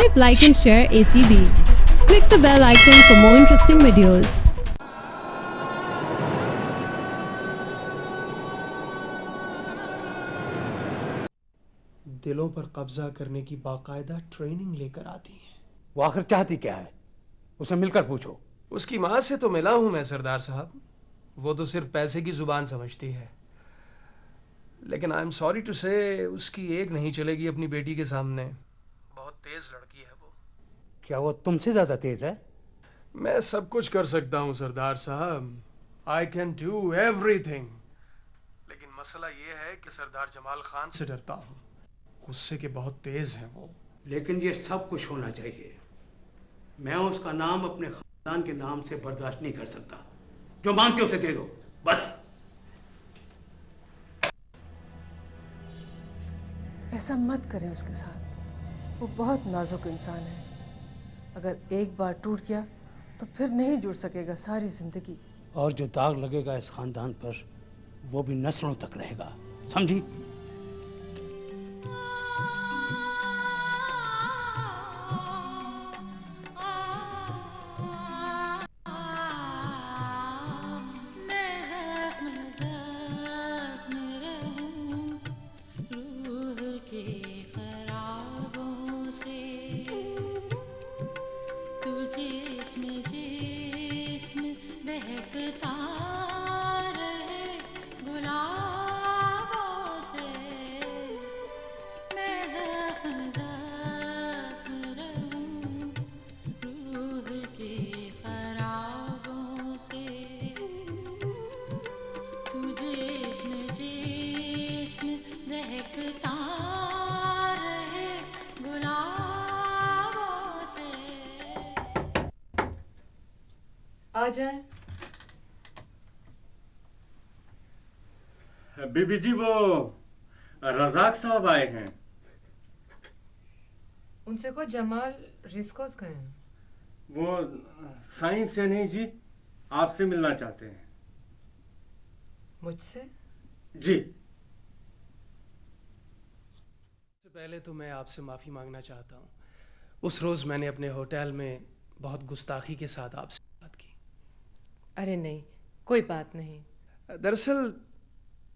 Subscribe, like and share ACB. Click the bell icon for more interesting videos. دلوں پر قبضہ کرنے کی باقاعدہ ٹریننگ لے کر آتی ہیں. وہ آخر چاہتی کیا ہے؟ اسے مل کر پوچھو. اس کی ماں سے تو ملا ہوں میں سردار صاحب. وہ تو صرف پیسے کی زبان سمجھتی ہے. لیکن آئی ایم سوری ٹو سے اس کی ایک نہیں چلے گی اپنی بیٹی کے سامنے. بہت تیز لڑکی ہے وہ. کیا وہ تم سے زیادہ تیز ہے؟ میں سب کچھ کر سکتا ہوں سردار صاحب. I can do every thing. لیکن مسئلہ یہ ہے کہ سردار جمال خان سے ڈرتا ہوں. غصے کے بہت تیز ہیں وہ. لیکن یہ سب کچھ ہونا چاہیے. میں اس کا نام اپنے خاندان کے نام سے برداشت نہیں کر سکتا. جو مانگتے اسے دے دو بس. ایسا مت کریں اس کے ساتھ. وہ بہت نازک انسان ہے. اگر ایک بار ٹوٹ گیا تو پھر نہیں جڑ سکے گا ساری زندگی. اور جو داغ لگے گا اس خاندان پر وہ بھی نسلوں تک رہے گا. سمجھی؟ آ جائیں. بی بی جی وہ رزاق صاحب آئے ہیں. ان سے کو جمال ریسکوس گئے ہیں. وہ سائنس سے نہیں جی آپ سے ملنا چاہتے ہیں. مجھ سے؟ جی. سے پہلے تو میں آپ سے معافی مانگنا چاہتا ہوں. اس روز میں نے اپنے ہوٹل میں بہت گستاخی کے ساتھ آپ سے بات کی. ارے نہیں, کوئی بات نہیں. دراصل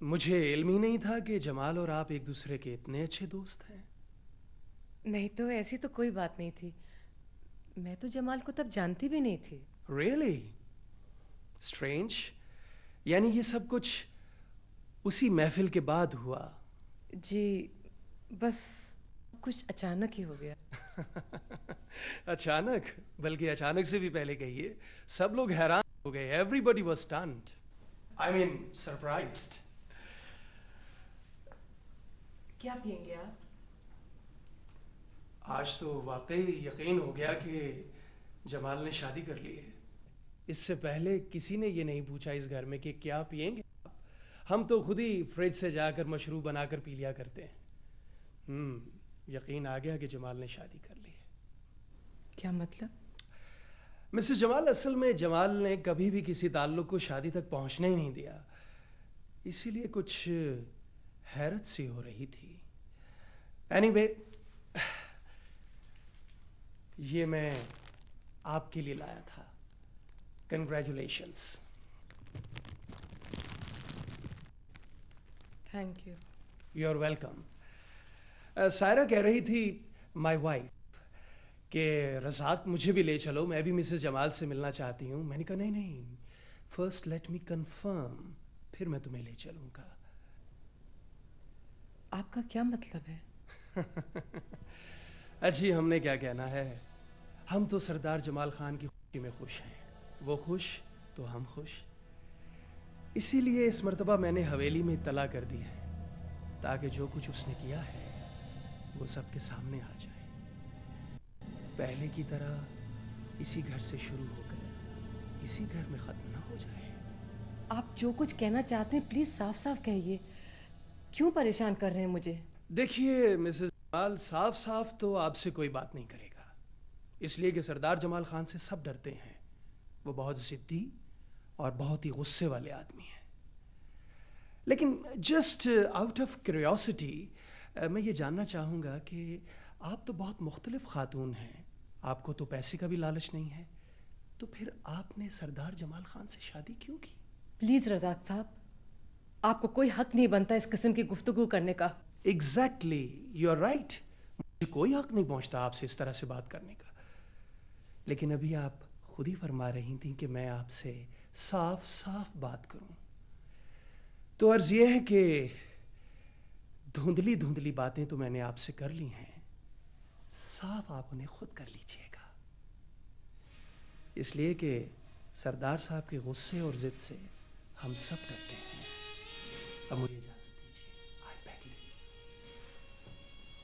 مجھے علم ہی نہیں تھا کہ جمال اور آپ ایک دوسرے کے اتنے اچھے دوست ہیں. نہیں تو ایسی تو کوئی بات نہیں تھی. میں تو جمال کو تب جانتی بھی نہیں تھی. Really strange. یعنی یہ سب کچھ اسی محفل کے بعد ہوا؟ جی بس کچھ اچانک ہی ہو گیا. اچانک؟ بلکہ اچانک سے بھی پہلے کہیے. سب لوگ حیران ہو گئے. Everybody was stunned. I am surprised. کیا پئیں گے آپ؟ آج تو واقعی یقین ہو گیا کہ جمال نے شادی کر لی ہے. اس سے پہلے کسی نے یہ نہیں پوچھا اس گھر میں کہ کیا پئیں گے آپ. ہم تو خود ہی فریج سے جا کر مشروب بنا کر پی لیا کرتے ہیں. یقین آ گیا کہ جمال نے شادی کر لی ہے. کیا مطلب؟ مسز جمال, اصل میں جمال نے کبھی بھی کسی تعلق کو شادی تک پہنچنے ہی نہیں دیا. اسی لیے کچھ حیرت سی ہو رہی تھی. اینی وے, یہ میں آپ کے لیے لایا تھا. Congratulations. Thank you. You are welcome. Saira کہہ رہی تھی, مائی وائف, کہ رزاق مجھے بھی لے چلو, میں بھی مسز جمال سے ملنا چاہتی ہوں. میں نے کہا نہیں, فرسٹ لیٹ می کنفرم, پھر میں تمہیں لے چلوں گا. آپ کا کیا مطلب ہے؟ اچھی ہم نے کیا کہنا ہے. ہم تو سردار جمال خان کی خوشی میں خوش ہیں. وہ خوش تو ہم خوش. اسی لیے اس مرتبہ میں نے حویلی میں اطلاع کر دی ہے تاکہ جو کچھ اس نے کیا ہے وہ سب کے سامنے آ جائے. پہلے کی طرح اسی گھر سے شروع ہو کر اسی گھر میں ختم نہ ہو جائے. آپ جو کچھ کہنا چاہتے ہیں پلیز صاف صاف کہیے. کیوں پریشان کر رہے ہیں مجھے؟ دیکھیے مسز جمال, صاف صاف تو آپ سے کوئی بات نہیں کرے گا, اس لیے کہ سردار جمال خان سے سب ڈرتے ہیں. وہ بہت ضدی اور بہت ہی غصے والے آدمی ہیں. لیکن جسٹ آؤٹ آف کیوریوسٹی میں یہ جاننا چاہوں گا کہ آپ تو بہت مختلف خاتون ہیں, آپ کو تو پیسے کا بھی لالچ نہیں ہے, تو پھر آپ نے سردار جمال خان سے شادی کیوں کی؟ پلیز رزاق صاحب, آپ کو کوئی حق نہیں بنتا اس قسم کی گفتگو کرنے کا. Exactly, you are right. مجھے کوئی حق نہیں پہنچتا آپ سے اس طرح سے بات کرنے کا, لیکن ابھی آپ خود ہی فرما رہی تھیں کہ میں آپ سے صاف صاف بات کروں. تو عرض یہ ہے کہ دھندلی دھندلی باتیں تو میں نے آپ سے کر لی ہیں, صاف آپ انہیں خود کر لیجئے گا, اس لیے کہ سردار صاحب کے غصے اور ضد سے ہم سب ڈرتے ہیں. اب مجھے اجازت دیجیے. I beg you.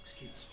Excuse me.